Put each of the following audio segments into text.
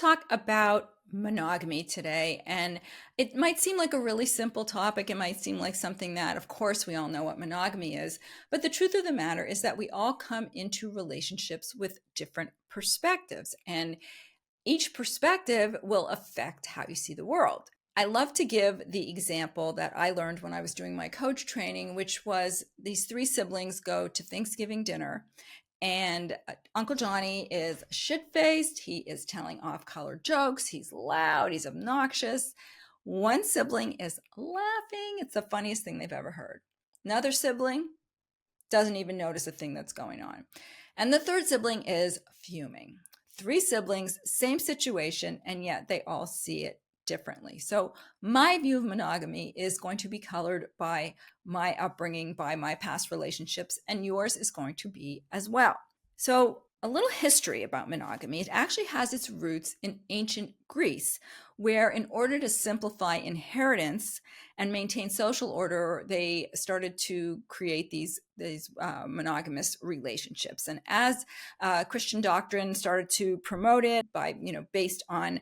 talk about monogamy today. And it might seem like a really simple topic. It might seem like something that, of course, we all know what monogamy is. But the truth of the matter is that we all come into relationships with different perspectives. And each perspective will affect how you see the world. I love to give the example that I learned when I was doing my coach training, which was these three siblings go to Thanksgiving dinner, and Uncle Johnny is shit-faced. He is telling off-color jokes. He's loud. He's obnoxious. One sibling is laughing. It's the funniest thing they've ever heard. Another sibling doesn't even notice a thing that's going on. And the third sibling is fuming. Three siblings, same situation, and yet they all see it differently. So my view of monogamy is going to be colored by my upbringing, by my past relationships, and yours is going to be as well. So a little history about monogamy. It actually has its roots in ancient Greece, where in order to simplify inheritance and maintain social order, they started to create these monogamous relationships. And as Christian doctrine started to promote it by, based on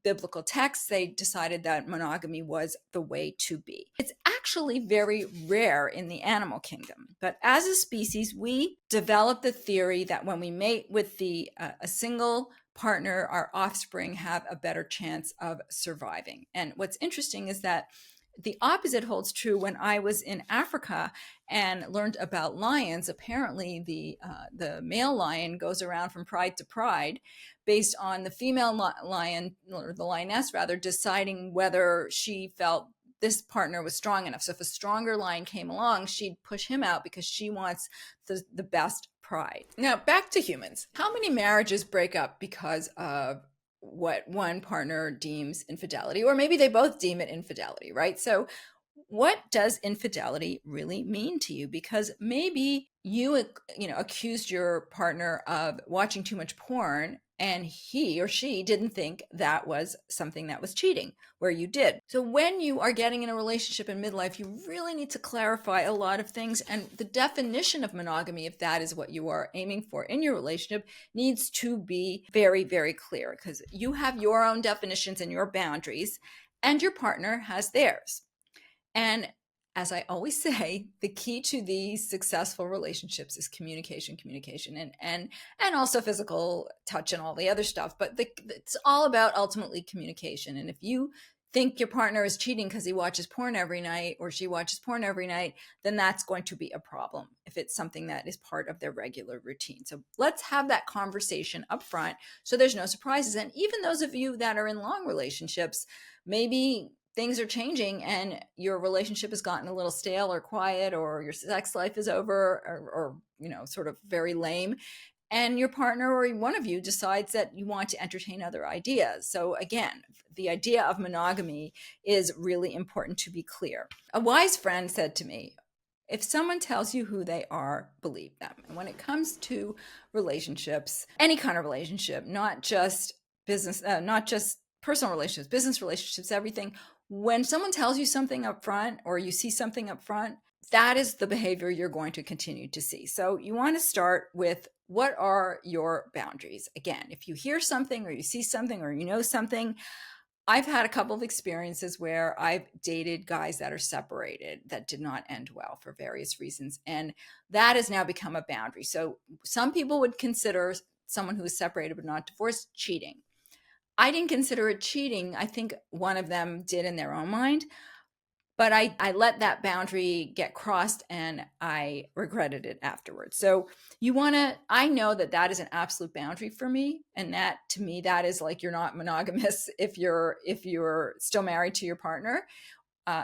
biblical texts, they decided that monogamy was the way to be. It's actually very rare in the animal kingdom, but as a species, we developed the theory that when we mate with a single partner, our offspring have a better chance of surviving. And what's interesting is that the opposite holds true. When I was in Africa and learned about lions, apparently the male lion goes around from pride to pride based on the female lion, or the lioness rather, deciding whether she felt this partner was strong enough. So if a stronger lion came along, she'd push him out because she wants the best pride. Now, back to humans. How many marriages break up because of what one partner deems infidelity, or maybe they both deem it infidelity, right? So what does infidelity really mean to you? Because maybe you accused your partner of watching too much porn, and he or she didn't think that was something that was cheating, where you did. So when you are getting in a relationship in midlife, you really need to clarify a lot of things. And the definition of monogamy, if that is what you are aiming for in your relationship, needs to be very, very clear, because you have your own definitions and your boundaries, and your partner has theirs. And as I always say, the key to these successful relationships is communication, and also physical touch and all the other stuff. But it's all about ultimately communication. And if you think your partner is cheating because he watches porn every night or she watches porn every night, then that's going to be a problem if it's something that is part of their regular routine. So let's have that conversation up front so there's no surprises. And even those of you that are in long relationships, maybe things are changing and your relationship has gotten a little stale or quiet, or your sex life is over, or sort of very lame, and your partner or one of you decides that you want to entertain other ideas. So again, the idea of monogamy is really important to be clear. A wise friend said to me, if someone tells you who they are, believe them. And when it comes to relationships, any kind of relationship, not just business, not just personal relationships, business relationships, everything, when someone tells you something up front or you see something up front, that is the behavior you're going to continue to see. So you want to start with, what are your boundaries? Again, if you hear something or you see something or you know something, I've had a couple of experiences where I've dated guys that are separated that did not end well for various reasons. And that has now become a boundary. So some people would consider someone who is separated but not divorced cheating. I didn't consider it cheating. I think one of them did in their own mind, but I let that boundary get crossed and I regretted it afterwards. So I know that is an absolute boundary for me. And that, to me, that is like, you're not monogamous. If you're still married to your partner,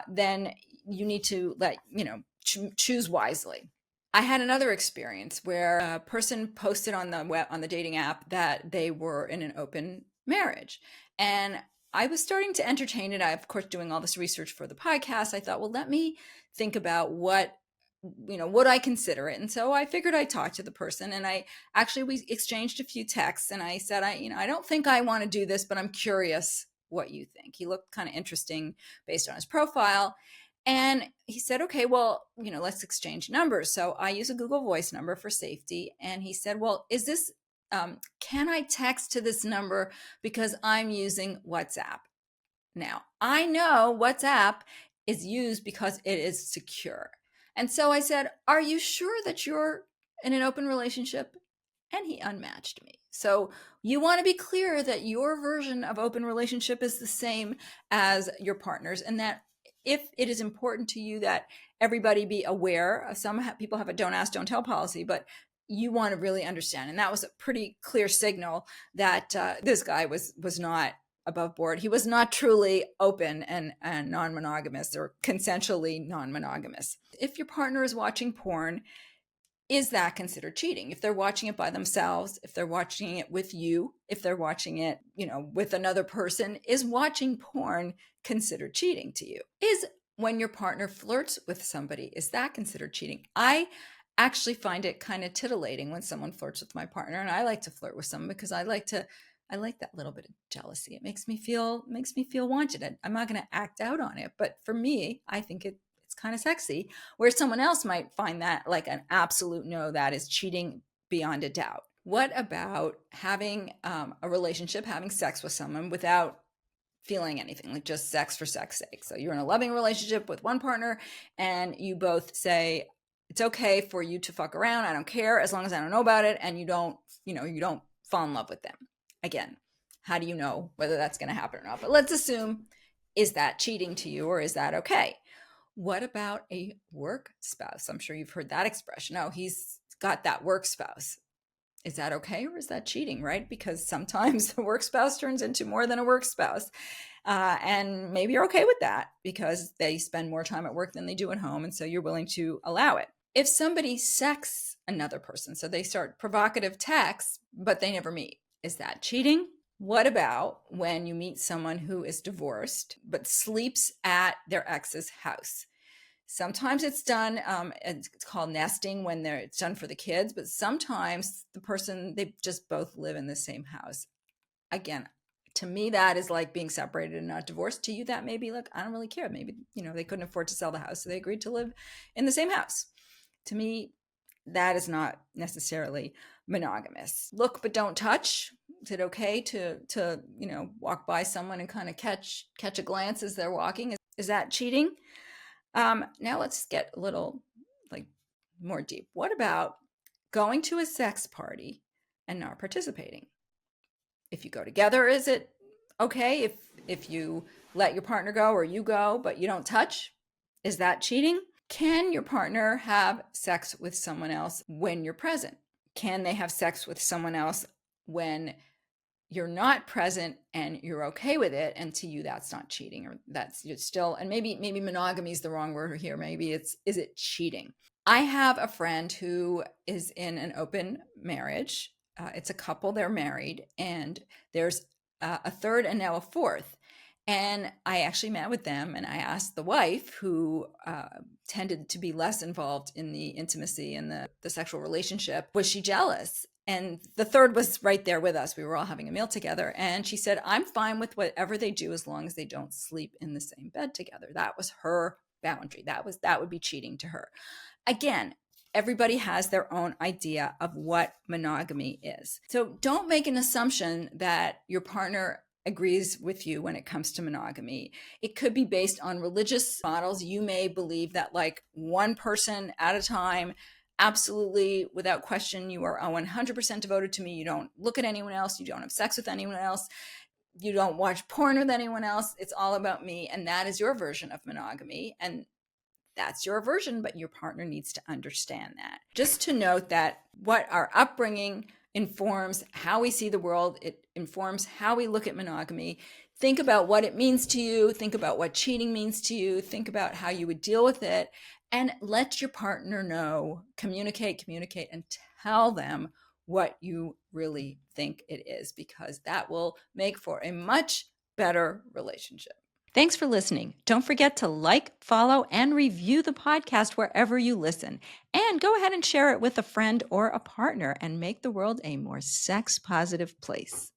then you need to choose wisely. I had another experience where a person posted on the dating app that they were in an open marriage, and I was starting to entertain it. I, of course, doing all this research for the podcast, I thought, well, let me think about would I consider it? And so I figured I'd talk to the person, and we exchanged a few texts, and I said, I don't think I want to do this, but I'm curious what you think. He looked kind of interesting based on his profile. And he said, okay, well, let's exchange numbers. So I use a Google Voice number for safety. And he said, well, is this can I text to this number because I'm using WhatsApp? Now, I know WhatsApp is used because it is secure. And so I said, are you sure that you're in an open relationship? And he unmatched me. So you want to be clear that your version of open relationship is the same as your partner's, and that if it is important to you that everybody be aware, some people have a don't ask, don't tell policy, but you want to really understand. And that was a pretty clear signal that this guy was not above board. He was not truly open and non-monogamous or consensually non-monogamous. If your partner is watching porn, is that considered cheating? If they're watching it by themselves, if they're watching it with you, if they're watching it, with another person, is watching porn considered cheating to you? Is when your partner flirts with somebody, is that considered cheating? I actually find it kind of titillating when someone flirts with my partner, and I like to flirt with someone because I like that little bit of jealousy. It makes me feel wanted. I'm not going to act out on it, but for me, I think it's kind of sexy, where someone else might find that like an absolute no, that is cheating beyond a doubt. What about having a relationship, having sex with someone without feeling anything, like just sex for sex sake? So you're in a loving relationship with one partner and you both say, it's okay for you to fuck around. I don't care as long as I don't know about it. And you don't fall in love with them. Again, how do you know whether that's going to happen or not? But let's assume, is that cheating to you or is that okay? What about a work spouse? I'm sure you've heard that expression. Oh, he's got that work spouse. Is that okay or is that cheating, right? Because sometimes the work spouse turns into more than a work spouse. And maybe you're okay with that because they spend more time at work than they do at home. And so you're willing to allow it. If somebody sexts another person, so they start provocative texts, but they never meet, is that cheating? What about when you meet someone who is divorced but sleeps at their ex's house? Sometimes it's done, it's called nesting when it's done for the kids, but sometimes they just both live in the same house. Again, to me, that is like being separated and not divorced. To you, that may be like, I don't really care. Maybe, they couldn't afford to sell the house, so they agreed to live in the same house. To me, that is not necessarily monogamous. Look but don't touch. Is it okay to walk by someone and kind of catch a glance as they're walking? Is that cheating? Now let's get a little more deep. What about going to a sex party and not participating? If you go together, is it okay if you let your partner go or you go but you don't touch? Is that cheating? Can your partner have sex with someone else when you're present? Can they have sex with someone else when you're not present and you're okay with it? And to you, that's not cheating, or that's still, and maybe monogamy is the wrong word here. Maybe is it cheating? I have a friend who is in an open marriage. It's a couple, they're married, and there's a third and now a fourth. And I actually met with them and I asked the wife, who tended to be less involved in the intimacy and the sexual relationship, was she jealous? And the third was right there with us. We were all having a meal together. And she said, I'm fine with whatever they do as long as they don't sleep in the same bed together. That was her boundary. That would be cheating to her. Again, everybody has their own idea of what monogamy is. So don't make an assumption that your partner agrees with you when it comes to monogamy. It could be based on religious models. You may believe that like one person at a time, absolutely, without question, you are 100% devoted to me. You don't look at anyone else. You don't have sex with anyone else. You don't watch porn with anyone else. It's all about me. And that is your version of monogamy. And that's your version, but your partner needs to understand that. Just to note that what our upbringing informs how we see the world. It informs how we look at monogamy. Think about what it means to you. Think about what cheating means to you. Think about how you would deal with it. And let your partner know, communicate, and tell them what you really think it is, because that will make for a much better relationship. Thanks for listening. Don't forget to like, follow, and review the podcast wherever you listen. And go ahead and share it with a friend or a partner and make the world a more sex-positive place.